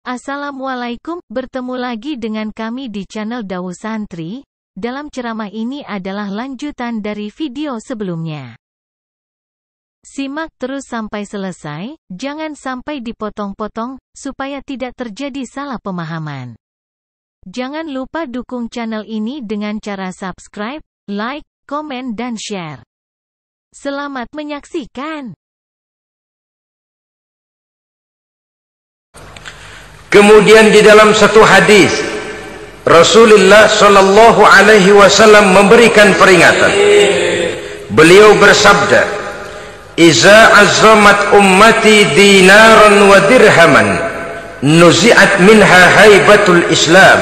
Assalamualaikum, bertemu lagi dengan kami di channel Dawu Santri. Dalam ceramah ini adalah lanjutan dari video sebelumnya. Simak terus sampai selesai, jangan sampai dipotong-potong, supaya tidak terjadi salah pemahaman. Jangan lupa dukung channel ini dengan cara subscribe, like, komen dan share. Selamat menyaksikan. Kemudian di dalam satu hadis Rasulullah Shallallahu Alaihi Wasallam memberikan peringatan. Beliau bersabda, "Iza azamat ummati dinaran wa dirhaman, nuzi'at minha haibatul Islam,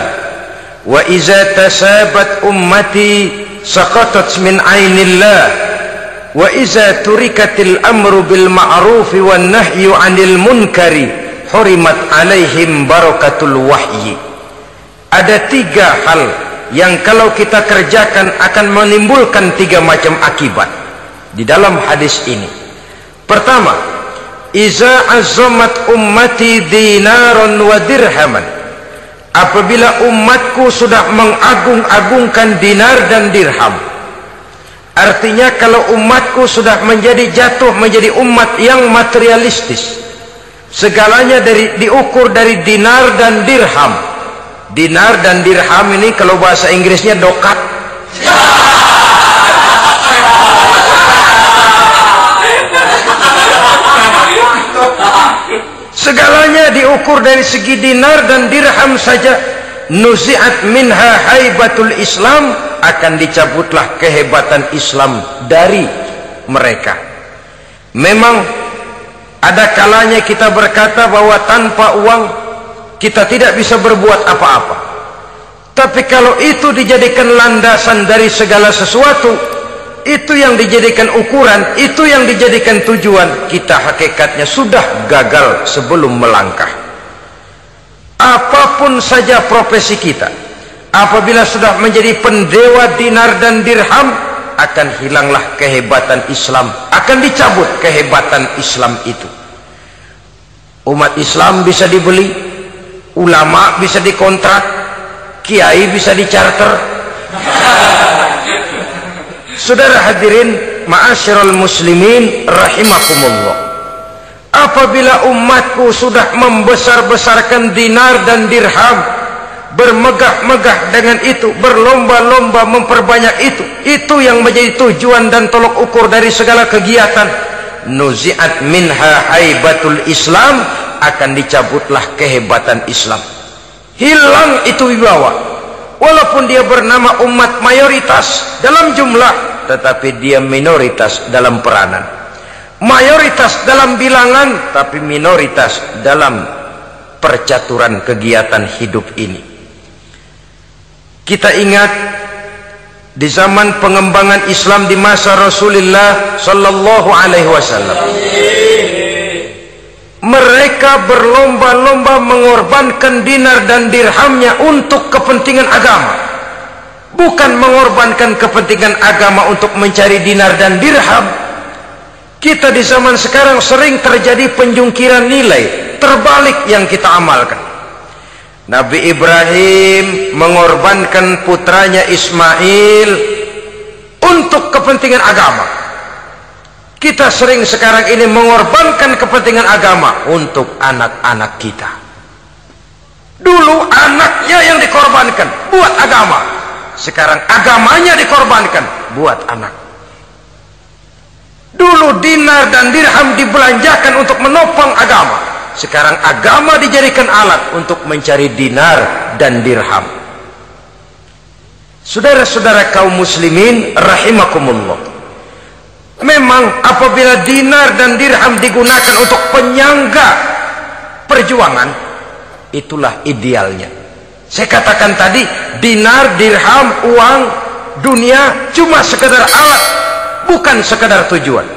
wa iza tasabat ummati saqatat min ainillah, wa iza turikatil amru bil ma'rufi wan nahyu 'anil munkari hurimat alaihim barakatul wahyi." Ada tiga hal yang kalau kita kerjakan akan menimbulkan tiga macam akibat di dalam hadis ini. Pertama, iza azamat ummati dinaran wa dirhaman, apabila umatku sudah mengagung-agungkan dinar dan dirham. Artinya kalau umatku sudah jatuh menjadi umat yang materialistis, segalanya diukur dari dinar dan dirham. Dinar dan dirham ini kalau bahasa Inggrisnya dokat. Segalanya diukur dari segi dinar dan dirham saja. Nuzi'at minha haibatul Islam, akan dicabutlah kehebatan Islam dari mereka. Memang ada kalanya kita berkata bahwa tanpa uang kita tidak bisa berbuat apa-apa. Tapi kalau itu dijadikan landasan dari segala sesuatu, itu yang dijadikan ukuran, itu yang dijadikan tujuan, kita hakikatnya sudah gagal sebelum melangkah. Apapun saja profesi kita, apabila sudah menjadi pendewa dinar dan dirham, akan hilanglah kehebatan Islam, akan dicabut kehebatan Islam itu. Umat Islam bisa dibeli, ulama bisa dikontrak, kiai bisa dicarter. Saudara hadirin ma'asyiral muslimin rahimakumullah, apabila umatku sudah membesar-besarkan dinar dan dirham, bermegah-megah dengan itu, berlomba-lomba memperbanyak itu yang menjadi tujuan dan tolok ukur dari segala kegiatan, nuzi'at minha haibatul Islam, akan dicabutlah kehebatan Islam. Hilang itu wibawa. Walaupun dia bernama umat mayoritas dalam jumlah, tetapi dia minoritas dalam peranan. Mayoritas dalam bilangan, tapi minoritas dalam percaturan kegiatan hidup ini. Kita ingat di zaman pengembangan Islam di masa Rasulullah Sallallahu Alaihi Wasallam, mereka berlomba-lomba mengorbankan dinar dan dirhamnya untuk kepentingan agama, bukan mengorbankan kepentingan agama untuk mencari dinar dan dirham. Kita di zaman sekarang sering terjadi penjungkiran nilai, terbalik yang kita amalkan. Nabi Ibrahim mengorbankan putranya Ismail untuk kepentingan agama. Kita sering sekarang ini mengorbankan kepentingan agama untuk anak-anak kita. Dulu anaknya yang dikorbankan buat agama, sekarang agamanya dikorbankan buat anak. Dulu dinar dan dirham dibelanjakan untuk menopang agama, sekarang agama dijadikan alat untuk mencari dinar dan dirham. Saudara-saudara kaum muslimin rahimakumullah, memang apabila dinar dan dirham digunakan untuk penyangga perjuangan, itulah idealnya. Saya katakan tadi, dinar, dirham, uang, dunia cuma sekedar alat, bukan sekedar tujuan.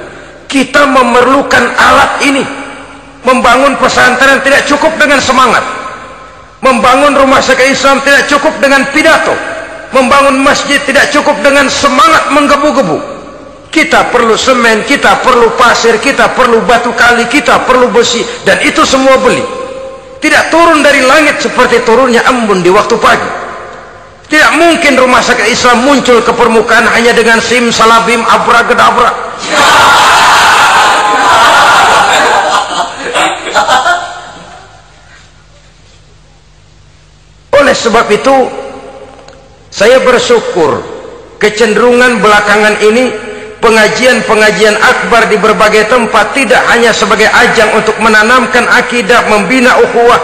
Kita memerlukan alat ini. Membangun pesantren tidak cukup dengan semangat, membangun rumah sakit Islam tidak cukup dengan pidato, membangun masjid tidak cukup dengan semangat menggebu-gebu. Kita perlu semen, kita perlu pasir, kita perlu batu kali, kita perlu besi, dan itu semua beli. tidak turun dari langit seperti turunnya embun di waktu pagi. Tidak mungkin rumah sakit Islam muncul ke permukaan hanya dengan simsalabim abracadabra. Oleh sebab itu, saya bersyukur kecenderungan belakangan ini pengajian-pengajian akbar di berbagai tempat tidak hanya sebagai ajang untuk menanamkan akidah, membina ukhuwah,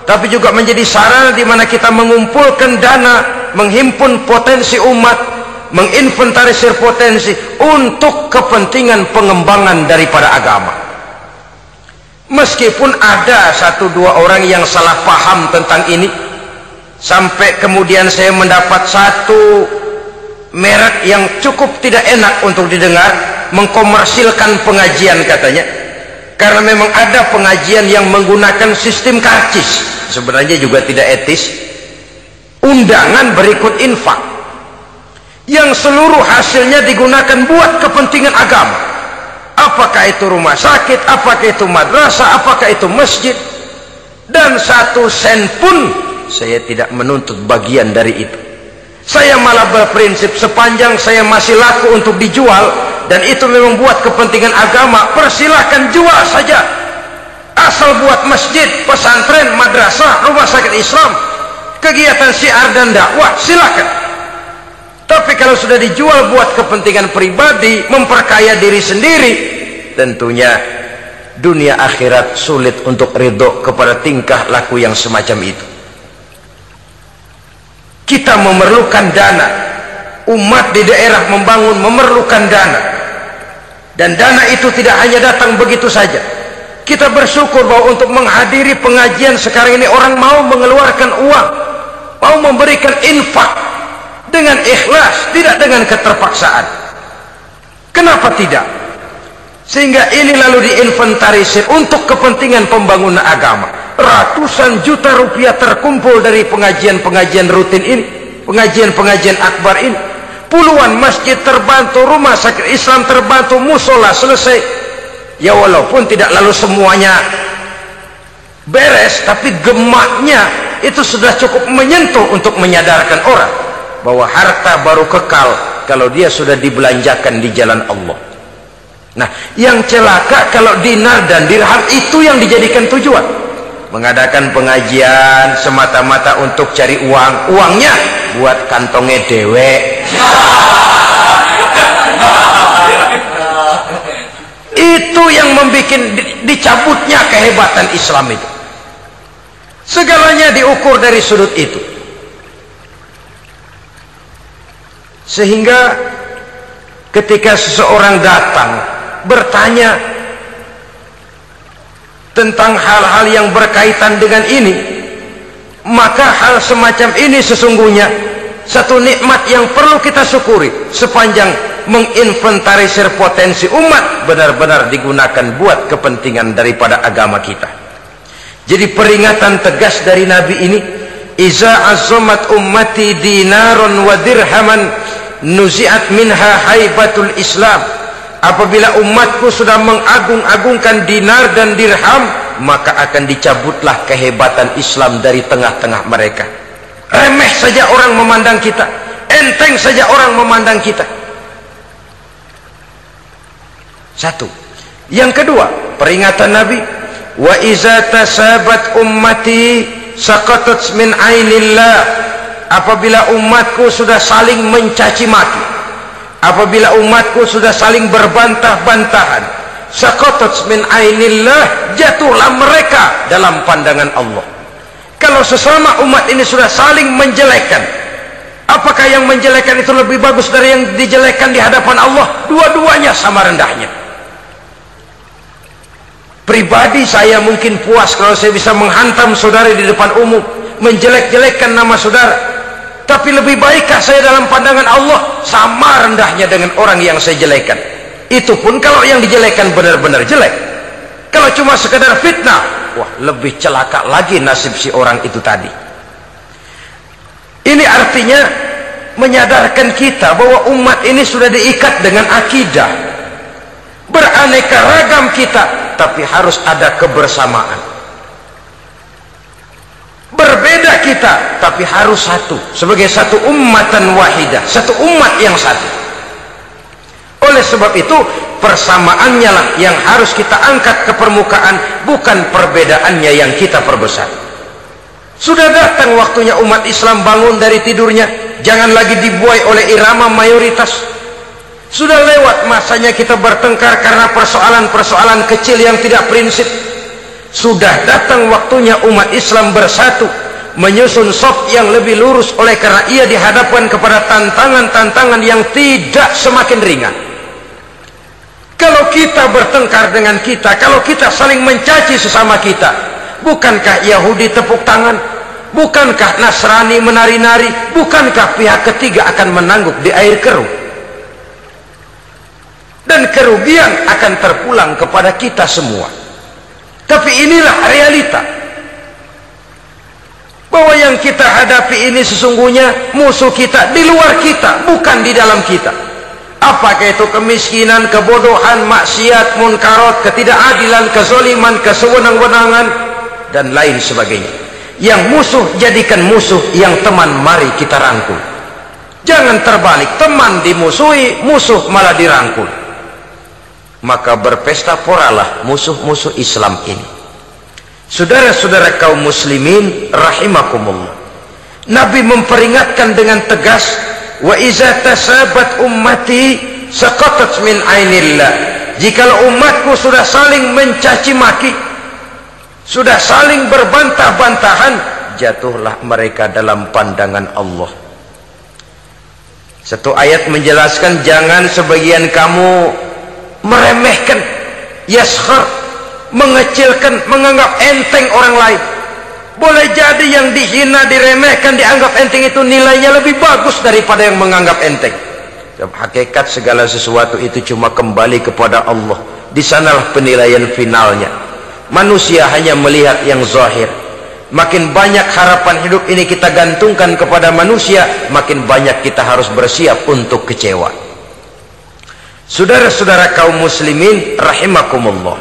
tapi juga menjadi sarana di mana kita mengumpulkan dana, menghimpun potensi umat, menginventarisir potensi untuk kepentingan pengembangan daripada agama. Meskipun ada satu dua orang yang salah paham tentang ini, sampai kemudian saya mendapat satu merek yang cukup tidak enak untuk didengar, mengkomersilkan pengajian katanya, karena memang ada pengajian yang menggunakan sistem karcis, sebenarnya juga tidak etis. Undangan berikut infak yang seluruh hasilnya digunakan buat kepentingan agama, apakah itu rumah sakit, apakah itu madrasah, apakah itu masjid, dan 1 sen pun saya tidak menuntut bagian dari itu. Saya malah berprinsip sepanjang saya masih laku untuk dijual dan itu memang buat kepentingan agama, persilahkan jual saja, asal buat masjid, pesantren, madrasah, rumah sakit Islam, kegiatan syiar dan dakwah, silakan. Tapi kalau sudah dijual buat kepentingan pribadi, memperkaya diri sendiri, tentunya dunia akhirat sulit untuk ridho kepada tingkah laku yang semacam itu. Kita memerlukan dana, umat di daerah membangun memerlukan dana, dan dana itu tidak hanya datang begitu saja. Kita bersyukur bahwa untuk menghadiri pengajian sekarang ini orang mau mengeluarkan uang, mau memberikan infak dengan ikhlas, tidak dengan keterpaksaan. Kenapa tidak? Sehingga ini lalu diinventarisir untuk kepentingan pembangunan agama. Ratusan juta rupiah terkumpul dari pengajian-pengajian rutin ini, pengajian-pengajian akbar ini. Puluhan masjid terbantu, rumah sakit Islam terbantu, musola selesai. Ya walaupun tidak lalu semuanya beres, tapi gemaknya itu sudah cukup menyentuh untuk menyadarkan orang bahwa harta baru kekal kalau dia sudah dibelanjakan di jalan Allah. Nah, yang celaka kalau dinar dan dirham itu yang dijadikan tujuan. Mengadakan pengajian semata-mata untuk cari uang, uangnya buat kantongnya dewe. Itu yang membuat dicabutnya kehebatan Islam itu. Segalanya diukur dari sudut itu. Sehingga ketika seseorang datang bertanya tentang hal-hal yang berkaitan dengan ini, maka hal semacam ini sesungguhnya satu nikmat yang perlu kita syukuri sepanjang menginventarisir potensi umat benar-benar digunakan buat kepentingan daripada agama kita. Jadi peringatan tegas dari Nabi ini, iza azzamat ummati dinaron wa dirhaman nuzi'at minha haibatul Islam. Apabila umatku sudah mengagung-agungkan dinar dan dirham, maka akan dicabutlah kehebatan Islam dari tengah-tengah mereka. Remeh saja orang memandang kita, enteng saja orang memandang kita. Satu. Yang kedua, peringatan Nabi, wa iza tasabat ummati saqatat min ainillah. Apabila umatku sudah saling mencaci maki, apabila umatku sudah saling berbantah-bantahan, saqatat min ainillah, jatuhlah mereka dalam pandangan Allah. Kalau sesama umat ini sudah saling menjelekkan, apakah yang menjelekkan itu lebih bagus dari yang dijelekkan di hadapan Allah? Dua-duanya sama rendahnya. Pribadi saya mungkin puas kalau saya bisa menghantam saudara di depan umum, menjelek-jelekkan nama saudara. Tapi lebih baikkah saya dalam pandangan Allah? Sama rendahnya dengan orang yang saya jelekkan. Itu pun kalau yang dijelekan benar-benar jelek. Kalau cuma sekedar fitnah, wah lebih celaka lagi nasib si orang itu tadi. Ini artinya menyadarkan kita bahwa umat ini sudah diikat dengan akidah. Beraneka ragam kita, tapi harus ada kebersamaan. kita, tapi harus satu, sebagai satu ummatan wahidah, satu umat yang satu. Oleh sebab itu, persamaannya lah yang harus kita angkat ke permukaan, bukan perbedaannya yang kita perbesar. Sudah datang waktunya umat Islam bangun dari tidurnya, jangan lagi dibuai oleh irama mayoritas. Sudah lewat masanya kita bertengkar karena persoalan-persoalan kecil yang tidak prinsip. Sudah datang waktunya umat Islam bersatu, menyusun saf yang lebih lurus, oleh karena ia dihadapkan kepada tantangan-tantangan yang tidak semakin ringan. Kalau kita bertengkar dengan kita, kalau kita saling mencaci sesama kita, bukankah Yahudi tepuk tangan? Bukankah Nasrani menari-nari? Bukankah pihak ketiga akan menangguk di air keruh? Dan kerugian akan terpulang kepada kita semua. Tapi inilah realita, bahwa yang kita hadapi ini sesungguhnya musuh kita di luar kita, bukan di dalam kita. Apakah itu kemiskinan, kebodohan, maksiat, munkarat, ketidakadilan, kezaliman, kesewenang-wenangan, dan lain sebagainya. Yang musuh jadikan musuh, yang teman mari kita rangkul. Jangan terbalik, teman dimusuhi, musuh malah dirangkul. Maka berpesta poralah musuh-musuh Islam ini. Saudara-saudara kaum muslimin rahimakumullah, Nabi memperingatkan dengan tegas, wa iza tasabat ummati saqatat min ainillah. Jikalau umatku sudah saling mencaci maki, sudah saling berbantah-bantahan, jatuhlah mereka dalam pandangan Allah. Satu ayat menjelaskan, jangan sebagian kamu meremehkan, yaskhar, mengecilkan, menganggap enteng orang lain. Boleh jadi yang dihina, diremehkan, dianggap enteng itu nilainya lebih bagus daripada yang menganggap enteng. Hakikat segala sesuatu itu cuma kembali kepada Allah. Di sanalah penilaian finalnya. Manusia hanya melihat yang zahir. Makin banyak harapan hidup ini kita gantungkan kepada manusia, makin banyak kita harus bersiap untuk kecewa. Saudara-saudara kaum muslimin rahimakumullah.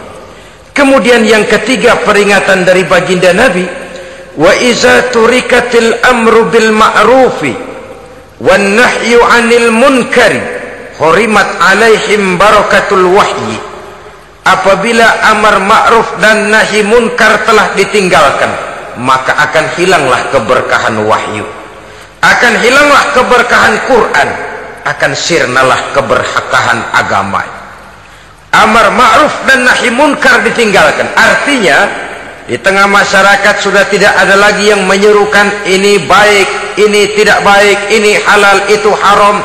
Kemudian yang ketiga peringatan dari baginda Nabi, wa iza turikatil amru bil ma'rufi wan nahyu 'anil munkari hurimat 'alaihim barakatul wahyi. Apabila amar ma'ruf dan nahi munkar telah ditinggalkan, maka akan hilanglah keberkahan wahyu, akan hilanglah keberkahan Quran, akan sirnalah keberkahan agama. Amar ma'ruf dan nahi munkar ditinggalkan, artinya di tengah masyarakat sudah tidak ada lagi yang menyerukan ini baik, ini tidak baik, ini halal, itu haram.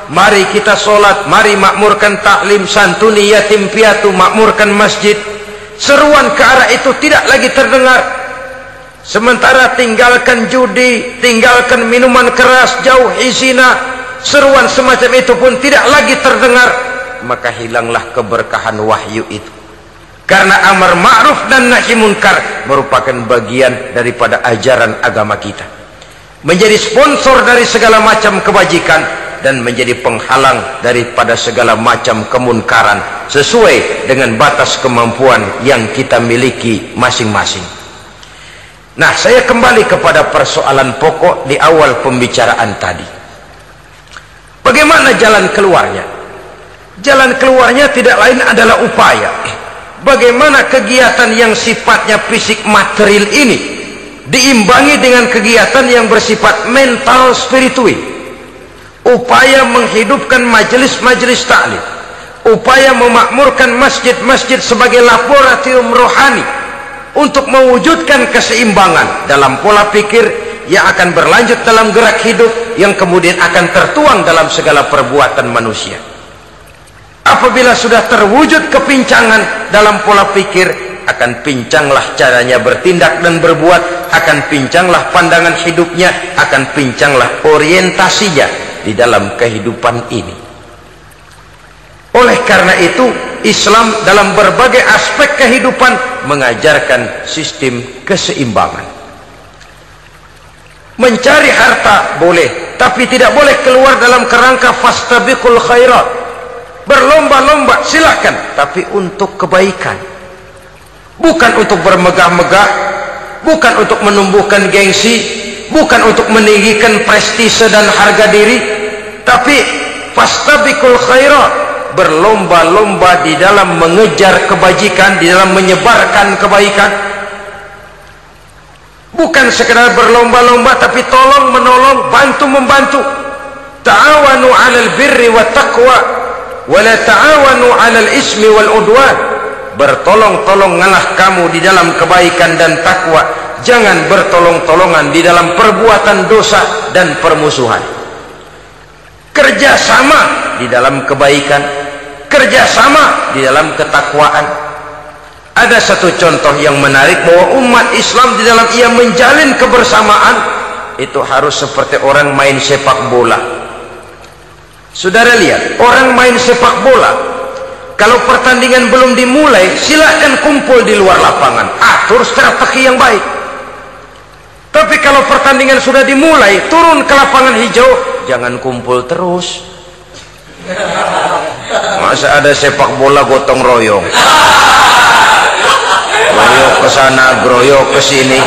Mari kita sholat, mari makmurkan taklim, santuni yatim piatu, makmurkan masjid. Seruan ke arah itu tidak lagi terdengar. Sementara tinggalkan judi, tinggalkan minuman keras, jauhi zina, seruan semacam itu pun tidak lagi terdengar. Maka hilanglah keberkahan wahyu itu. Karena amar ma'ruf dan nahi munkar merupakan bagian daripada ajaran agama kita. Menjadi sponsor dari segala macam kebajikan dan menjadi penghalang daripada segala macam kemunkaran sesuai dengan batas kemampuan yang kita miliki masing-masing. Nah, saya kembali kepada persoalan pokok di awal pembicaraan tadi. Bagaimana jalan keluarnya? Jalan keluarnya tidak lain adalah upaya. Bagaimana kegiatan yang sifatnya fisik material ini diimbangi dengan kegiatan yang bersifat mental spiritual. Upaya menghidupkan majelis-majelis taklim, upaya memakmurkan masjid-masjid sebagai laboratorium rohani untuk mewujudkan keseimbangan dalam pola pikir yang akan berlanjut dalam gerak hidup yang kemudian akan tertuang dalam segala perbuatan manusia. Apabila sudah terwujud kepincangan dalam pola pikir, akan pincanglah caranya bertindak dan berbuat, akan pincanglah pandangan hidupnya, akan pincanglah orientasinya di dalam kehidupan ini. Oleh karena itu, Islam dalam berbagai aspek kehidupan mengajarkan sistem keseimbangan. Mencari harta boleh, tapi tidak boleh keluar dalam kerangka fastabiqul khairat. Berlomba-lomba silahkan, tapi untuk kebaikan, bukan untuk bermegah-megah, bukan untuk menumbuhkan gengsi, bukan untuk meninggikan prestise dan harga diri, tapi fastabiqul khairat, berlomba-lomba di dalam mengejar kebajikan, di dalam menyebarkan kebaikan. Bukan sekedar berlomba-lomba, tapi tolong menolong, bantu membantu. Ta'awanu 'alal birri wat taqwa wa la ta'awanu 'alal ismi wal udwan. Bertolong-tolonganlah kamu di dalam kebaikan dan takwa, jangan bertolong-tolongan di dalam perbuatan dosa dan permusuhan. Kerjasama di dalam kebaikan, kerjasama di dalam ketakwaan. Ada satu contoh yang menarik bahwa umat Islam di dalam ia menjalin kebersamaan itu harus seperti orang main sepak bola. Saudara lihat, orang main sepak bola, kalau pertandingan belum dimulai, silahkan kumpul di luar lapangan, atur strategi yang baik. Tapi kalau pertandingan sudah dimulai, turun ke lapangan hijau, jangan kumpul terus. Masa ada sepak bola gotong royong, groyok ke sana, groyok ke sini,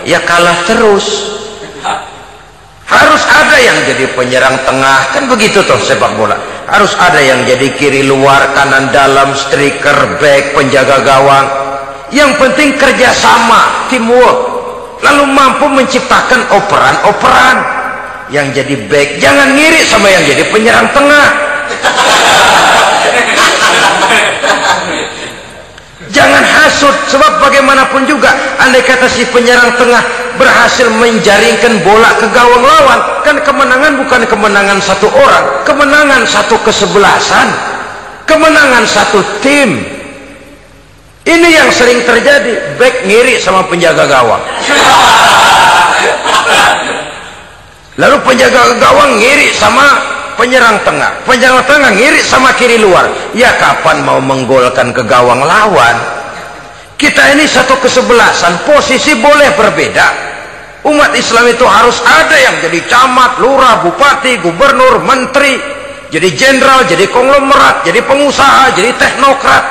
ya kalah terus. Harus ada yang jadi penyerang tengah, kan begitu toh sepak bola. Harus ada yang jadi kiri luar, kanan dalam, striker, back, penjaga gawang. Yang penting kerjasama, teamwork, lalu mampu menciptakan operan-operan. Yang jadi back jangan ngiri sama yang jadi penyerang tengah. Jangan hasut, sebab bagaimanapun juga andai kata si penyerang tengah berhasil menjaringkan bola ke gawang lawan, kan kemenangan bukan kemenangan satu orang, kemenangan satu kesebelasan, kemenangan satu tim. Ini yang sering terjadi, back ngiri sama penjaga gawang, lalu penjaga gawang ngiri sama penyerang tengah, penyerang tengah ngiri sama kiri luar. Ya kapan mau menggolkan ke gawang lawan? Kita ini satu kesebelasan, posisi boleh berbeda. Umat Islam itu harus ada yang jadi camat, lurah, bupati, gubernur, menteri, jadi jenderal, jadi konglomerat, jadi pengusaha, jadi teknokrat.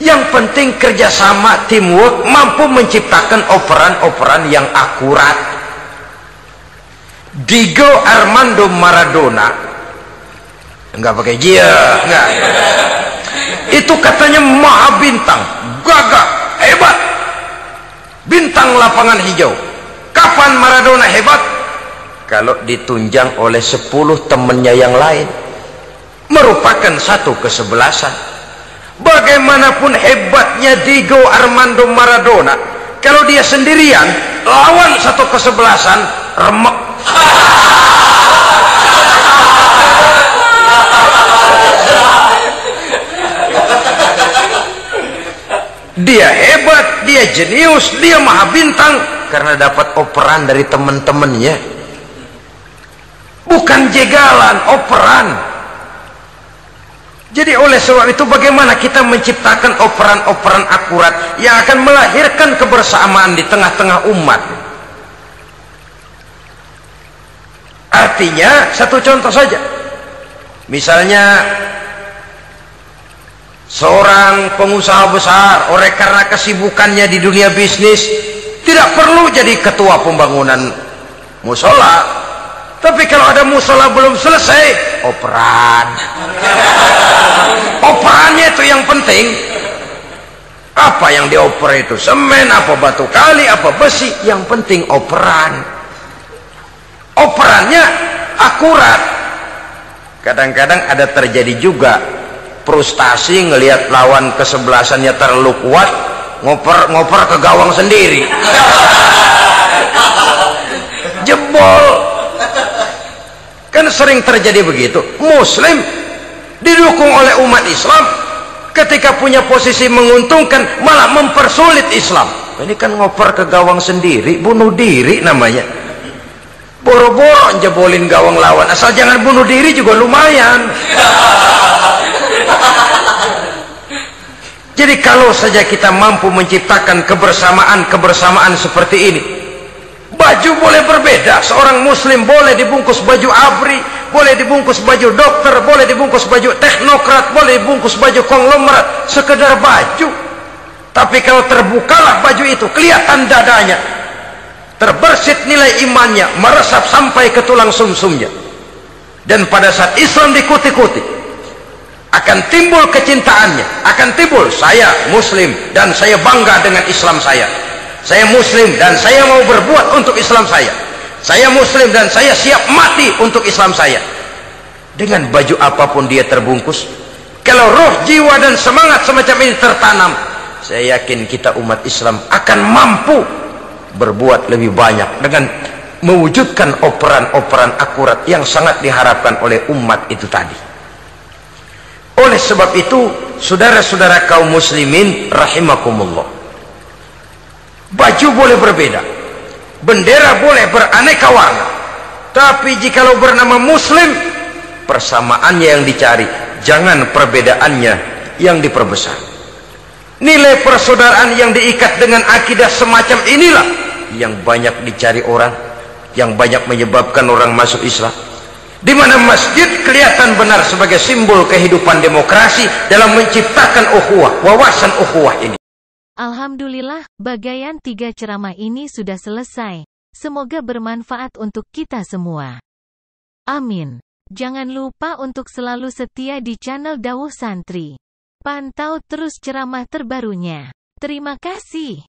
Yang penting kerjasama, teamwork, mampu menciptakan operan-operan yang akurat. Diego Armando Maradona, enggak pakai dia, enggak. Itu katanya maha bintang, gagah, hebat, bintang lapangan hijau. Kapan Maradona hebat? Kalau ditunjang oleh 10 temannya yang lain, merupakan satu kesebelasan. Bagaimanapun hebatnya Diego Armando Maradona, kalau dia sendirian lawan satu kesebelasan, remek. Dia hebat, dia jenius, dia maha bintang karena dapat operan dari teman-temannya. Bukan jegalan, operan. Jadi oleh sebab itu bagaimana kita menciptakan operan-operan akurat yang akan melahirkan kebersamaan di tengah-tengah umat. Artinya satu contoh saja, misalnya seorang pengusaha besar, oleh karena kesibukannya di dunia bisnis, tidak perlu jadi ketua pembangunan musola. Tapi kalau ada musola belum selesai, operan. Operannya itu yang penting. Apa yang dioper itu? Semen, apa batu kali, apa besi? Yang penting operan. Operannya akurat. Kadang-kadang ada terjadi juga frustasi ngelihat lawan kesebelasannya terlalu kuat, ngoper ke gawang sendiri, jebol. Kan sering terjadi begitu. Muslim didukung oleh umat Islam, ketika punya posisi menguntungkan malah mempersulit Islam. Ini kan ngoper ke gawang sendiri, bunuh diri namanya. Boro-boro jebolin gawang lawan, asal jangan bunuh diri juga lumayan. Jadi kalau saja kita mampu menciptakan kebersamaan seperti ini, baju boleh berbeda. Seorang muslim boleh dibungkus baju abri, boleh dibungkus baju dokter, boleh dibungkus baju teknokrat, boleh dibungkus baju konglomerat, sekedar baju. Tapi kalau terbukalah baju itu, kelihatan dadanya, terbersit nilai imannya, meresap sampai ke tulang sumsumnya. Dan pada saat Islam dikuti-kuti, akan timbul kecintaannya, akan timbul, saya muslim dan saya bangga dengan Islam saya muslim dan saya mau berbuat untuk Islam saya muslim dan saya siap mati untuk Islam saya. Dengan baju apapun dia terbungkus, kalau roh, jiwa dan semangat semacam ini tertanam, saya yakin kita umat Islam akan mampu berbuat lebih banyak dengan mewujudkan operan-operan akurat yang sangat diharapkan oleh umat itu tadi. Oleh sebab itu, saudara-saudara kaum muslimin rahimakumullah, baju boleh berbeda, bendera boleh beraneka warna, tapi jikalau bernama muslim, persamaannya yang dicari, jangan perbedaannya yang diperbesar. Nilai persaudaraan yang diikat dengan akidah semacam inilah yang banyak dicari orang, yang banyak menyebabkan orang masuk Islam. Di mana masjid kelihatan benar sebagai simbol kehidupan demokrasi dalam menciptakan ukhuwah, wawasan ukhuwah ini. Alhamdulillah, bagaian 3 ceramah ini sudah selesai. Semoga bermanfaat untuk kita semua. Amin. Jangan lupa untuk selalu setia di channel Dawuh Santri. Pantau terus ceramah terbarunya. Terima kasih.